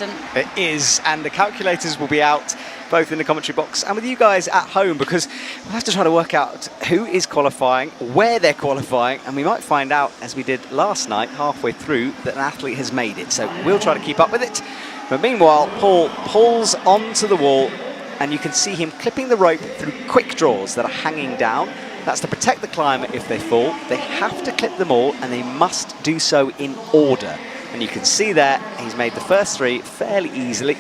magnificent. It is, and the calculators will be out both in the commentary box and with you guys at home, because we'll have to try to work out who is qualifying, where they're qualifying, and we might find out, as we did last night, halfway through, that an athlete has made it. So we'll try to keep up with it. But meanwhile, Paul pulls onto the wall, and you can see him clipping the rope through quick draws that are hanging down. That's to protect the climber if they fall. They have to clip them all, and they must do so in order. And you can see there, he's made the first three fairly easily.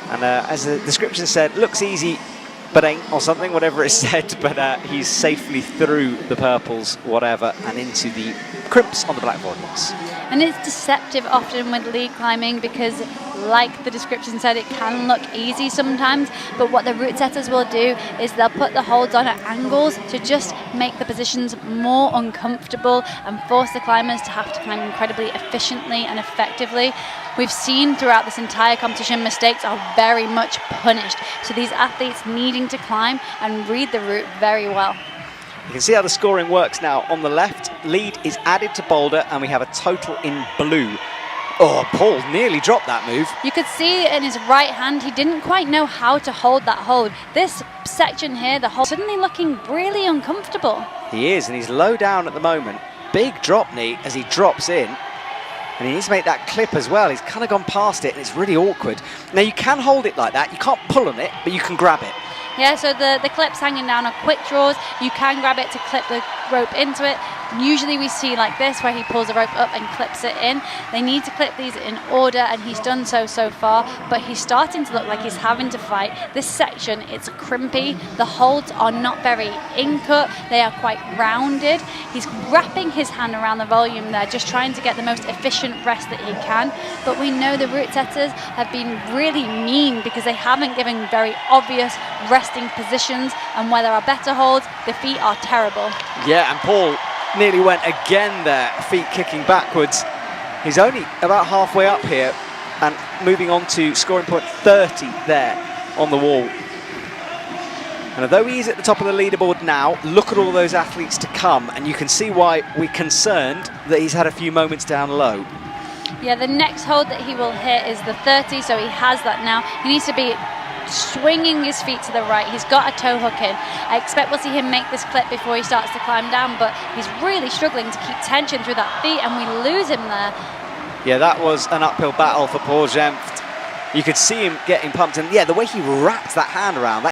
And as the description said, looks easy, but ain't, or something, whatever it said. But he's safely through the purples, whatever, and into the crimps on the black volumes. And it's deceptive often with lead climbing because, like the description said, it can look easy sometimes, but what the route setters will do is they'll put the holds on at angles to just make the positions more uncomfortable and force the climbers to have to climb incredibly efficiently and effectively. We've seen throughout this entire competition mistakes are very much punished, so these athletes needing to climb and read the route very well. You can see how the scoring works now. On the left, lead is added to Boulder, and we have a total in blue. Oh, Paul nearly dropped that move. You could see in his right hand, he didn't quite know how to hold that hold. This section here, the hold, suddenly looking really uncomfortable. He is, and he's low down at the moment. Big drop knee as he drops in. And he needs to make that clip as well. He's kind of gone past it, and it's really awkward. Now, you can hold it like that. You can't pull on it, but you can grab it. Yeah, so the clips hanging down are quick draws. You can grab it to clip the rope into it. Usually we see like this, where he pulls the rope up and clips it in. They need to clip these in order, and he's done so far, but he's starting to look like he's having to fight. This section, it's crimpy. The holds are not very in-cut. They are quite rounded. He's wrapping his hand around the volume there, just trying to get the most efficient rest that he can. But we know the route setters have been really mean because they haven't given very obvious resting positions, and where there are better holds, the feet are terrible. Yeah, and Paul nearly went again there, feet kicking backwards. He's only about halfway up here and moving on to scoring point 30 there on the wall. And although he's at the top of the leaderboard now, look at all those athletes to come, and you can see why we're concerned that he's had a few moments down low. Yeah, the next hold that he will hit is the 30, so he has that now. He needs to be swinging his feet to the right. He's got a toe hook in. I expect we'll see him make this clip before he starts to climb down, but he's really struggling to keep tension through that feet, and we lose him there. Yeah, that was an uphill battle for Paul Jenft. You could see him getting pumped, and yeah, the way he wrapped that hand around, that